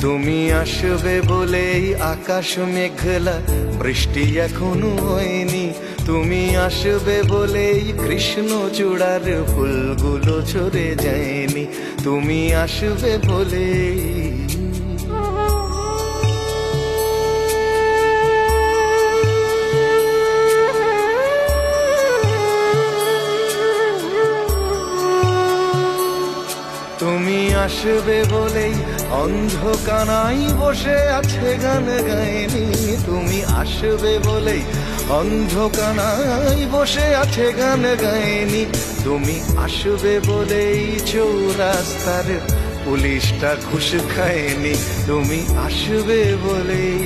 তুমি আসবে বলেই আকাশ মেঘলা, বৃষ্টি এখনো হয়নি। তুমি আসবে বলেই কৃষ্ণ চূড়ার ফুলগুলো ঝরে যায়নি। তুমি আসবে বলেই তুমি আসবে বলেই অন্ধকানাই বসে আছে গান গায়নি। তুমি আসবে বলেই অন্ধকানাই বসে আছে গান গায়নি। তুমি আসবে বলেই চৌরাস্তার পুলিশটা ঘুষ খায়নি। তুমি আসবে বলেই